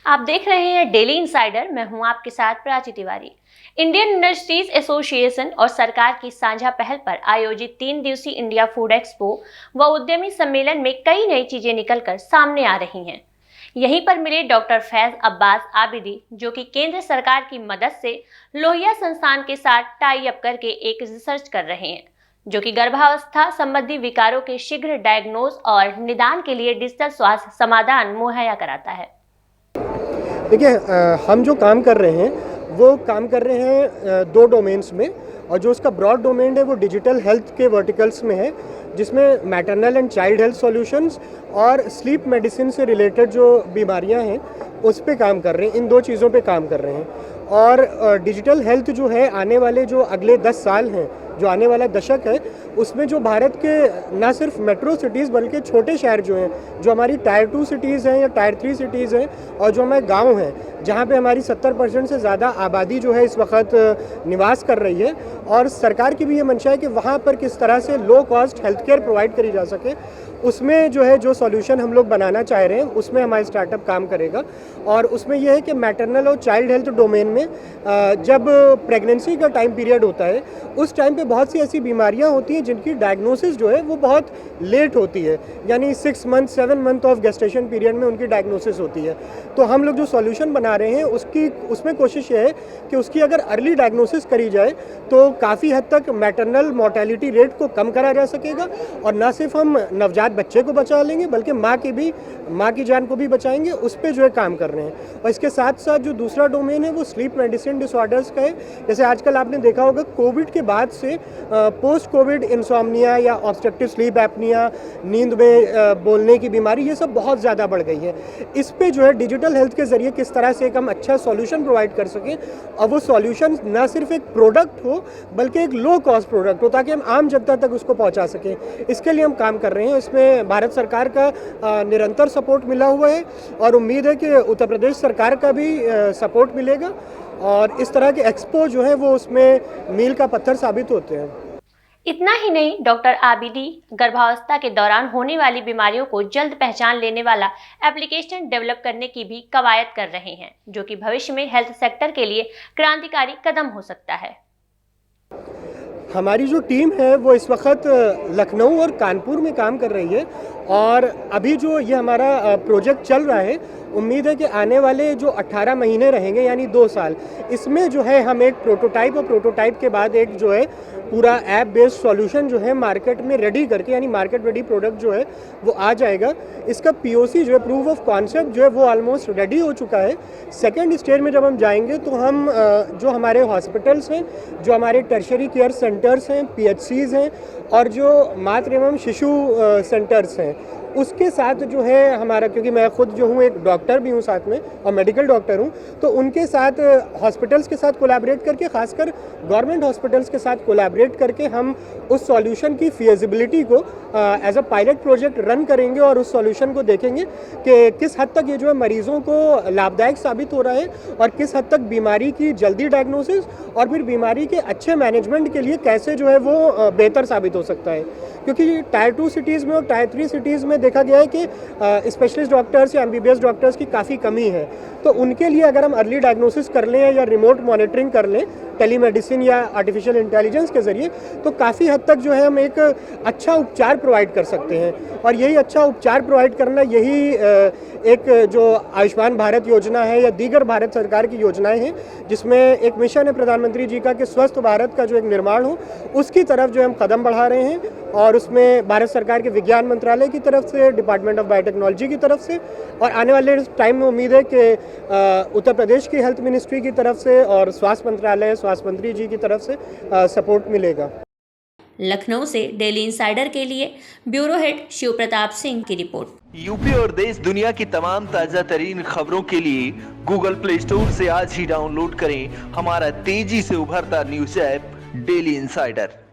आप देख रहे हैं डेली इंसाइडर। मैं हूं आपके साथ Prachi Tiwari. Indian industries association और सरकार की साझा पहल पर आयोजित 3 दिवसीय इंडिया फूड एक्सपो व उद्यमी सम्मेलन में कई नई चीजें निकलकर सामने आ रही हैं। यहीं पर मिले डॉक्टर फैज अब्बास आबिदी, जो कि केंद्र सरकार की मदद से लोहिया संस्थान के साथ टाई अप करके एक रिसर्च कर रहे हैं, जो कि गर्भावस्था संबंधी विकारों के शीघ्र डायग्नोज और निदान के लिए डिजिटल स्वास्थ्य समाधान मुहैया कराता है। देखिए, हम जो काम कर रहे हैं वो काम कर रहे हैं 2 डोमेन्स में, और जो उसका ब्रॉड डोमेन है वो डिजिटल हेल्थ के वर्टिकल्स में है, जिसमें maternal and child health solutions और स्लीप मेडिसिन से रिलेटेड जो बीमारियां हैं उस पे काम कर रहे हैं। इन 2 चीज़ों पे काम कर रहे हैं। और डिजिटल हेल्थ जो है, आने वाले जो अगले 10 साल हैं, जो आने वाला दशक है, उसमें जो भारत के ना सिर्फ मेट्रो सिटीज़ बल्कि छोटे शहर जो हैं, जो हमारी टायर 2 सिटीज़ हैं या टायर 3 सिटीज़ हैं, और जो हमारे गांव हैं जहां पे हमारी 70% से ज़्यादा आबादी जो है इस वक्त निवास कर रही है, और सरकार की भी ये मंशा है कि वहाँ पर किस तरह से low cost health care provide करी जा सके, उसमें जो है जो सॉल्यूशन हम लोग बनाना चाह रहे हैं उसमें हमारा स्टार्टअप काम करेगा। और उसमें यह है कि मैटरनल और चाइल्ड हेल्थ डोमेन में जब प्रेगनेंसी का टाइम पीरियड होता है, उस टाइम पे बहुत सी ऐसी बीमारियां होती हैं जिनकी डायग्नोसिस जो है वो बहुत लेट होती है, यानी 6 month 7 month of gestation period में उनकी डायग्नोसिस होती है। तो हम लोग जो सॉल्यूशन बना रहे हैं उसमें कोशिश ये है कि उसकी अगर अर्ली डायग्नोसिस करी जाए तो काफ़ी हद तक मैटरनल मोर्टेलिटी रेट को कम करा जा सकेगा, और ना सिर्फ हम नवजात बच्चे को बचा लेंगे बल्कि माँ की जान को भी बचाएंगे। उस पर जो है काम कर रहे हैं। और इसके साथ साथ जो दूसरा डोमेन है वो स्लीप मेडिसिन डिसऑर्डर्स का है। जैसे आजकल आपने देखा होगा, कोविड के बाद से पोस्ट कोविड इंसोम्निया या ऑब्स्ट्रक्टिव स्लीप एपनिया, नींद में बोलने की बीमारी, ये सब बहुत ज़्यादा बढ़ गई है। इस पे जो है डिजिटल हेल्थ के ज़रिए किस तरह से एक हम अच्छा सॉल्यूशन प्रोवाइड कर सकें, और वो सॉल्यूशन ना सिर्फ एक प्रोडक्ट हो बल्कि एक लो कॉस्ट प्रोडक्ट हो, ताकि हम आम जनता तक उसको पहुंचा सकें। इसके लिए हम काम कर रहे हैं। इसमें भारत सरकार का निरंतर सपोर्ट मिला हुआ है, और उम्मीद है कि उत्तर प्रदेश सरकार का भी सपोर्ट मिलेगा, और इस तरह के एक्सपो जो है वो उसमें मील का पत्थर साबित होते हैं। इतना ही नहीं, डॉक्टर आबिदी गर्भावस्था के दौरान होने वाली बीमारियों को जल्द पहचान लेने वाला एप्लीकेशन डेवलप करने की भी कवायद कर रहे हैं, जो कि भविष्य में हेल्थ सेक्टर के लिए क्रांतिकारी कदम हो सकता है। हमारी जो टीम है वो इस वक्त लखनऊ और कानपुर में काम कर रही है, और अभी जो ये हमारा प्रोजेक्ट चल रहा है, उम्मीद है कि आने वाले जो 18 महीने रहेंगे यानी 2 साल, इसमें जो है हम एक प्रोटोटाइप, और प्रोटोटाइप के बाद एक जो है पूरा ऐप बेस्ड सॉल्यूशन जो है मार्केट में रेडी करके, यानी मार्केट रेडी प्रोडक्ट जो है वो आ जाएगा। इसका पीओसी जो है, प्रूफ ऑफ कॉन्सेप्ट जो है, वो ऑलमोस्ट रेडी हो चुका है। सेकेंड स्टेज में जब हम जाएंगे तो हम जो हमारे हॉस्पिटल्स हैं, जो हमारे टर्शरी केयर सेंटर्स हैं, पीएचसीज हैं, और जो मातृ एवं शिशु सेंटर्स हैं, उसके साथ जो है हमारा, क्योंकि मैं खुद जो हूँ एक डॉक्टर भी हूँ साथ में, और मेडिकल डॉक्टर हूँ, तो उनके साथ हॉस्पिटल्स के साथ कोलैबोरेट करके, खासकर गवर्नमेंट हॉस्पिटल्स के साथ कोलैबोरेट करके हम उस सॉल्यूशन की फिजिबिलिटी को as a pilot project run करेंगे, और उस सॉल्यूशन को देखेंगे कि किस हद तक ये जो है मरीजों को लाभदायक साबित हो रहा है, और किस हद तक बीमारी की जल्दी डायग्नोसिस और फिर बीमारी के अच्छे मैनेजमेंट के लिए कैसे जो है वो बेहतर साबित हो सकता है। क्योंकि टायर 2 सिटीज़ में और टायर 3 सिटीज़ में देखा गया है कि स्पेशलिस्ट डॉक्टर्स या एमबीबीएस डॉक्टर्स की काफ़ी कमी है। तो उनके लिए अगर हम अर्ली डायग्नोसिस कर लें या रिमोट मॉनिटरिंग कर लें टेलीमेडिसिन या आर्टिफिशियल इंटेलिजेंस के ज़रिए, तो काफ़ी हद तक जो है हम एक अच्छा उपचार प्रोवाइड कर सकते हैं। और यही अच्छा उपचार प्रोवाइड करना, यही एक जो आयुष्मान भारत योजना है या दीगर भारत सरकार की योजनाएं हैं, जिसमें एक मिशन है प्रधानमंत्री जी का कि स्वस्थ भारत का जो एक निर्माण हो, उसकी तरफ जो हम कदम बढ़ा रहे हैं। और उसमें भारत सरकार के विज्ञान मंत्रालय की तरफ से, डिपार्टमेंट ऑफ बायोटेक्नोलॉजी की तरफ से, और आने वाले टाइम में उम्मीद है कि उत्तर प्रदेश की हेल्थ मिनिस्ट्री की तरफ से और स्वास्थ्य मंत्रालय, स्वास्थ्य मंत्री जी की तरफ से सपोर्ट मिलेगा। लखनऊ से डेली इंसाइडर के लिए ब्यूरो हेड शिव प्रताप सिंह की रिपोर्ट। यूपी और देश दुनिया की तमाम ताजा तरीन खबरों के लिए गूगल प्ले स्टोर से आज ही डाउनलोड करें हमारा तेजी से उभरता न्यूज ऐप डेली इंसाइडर।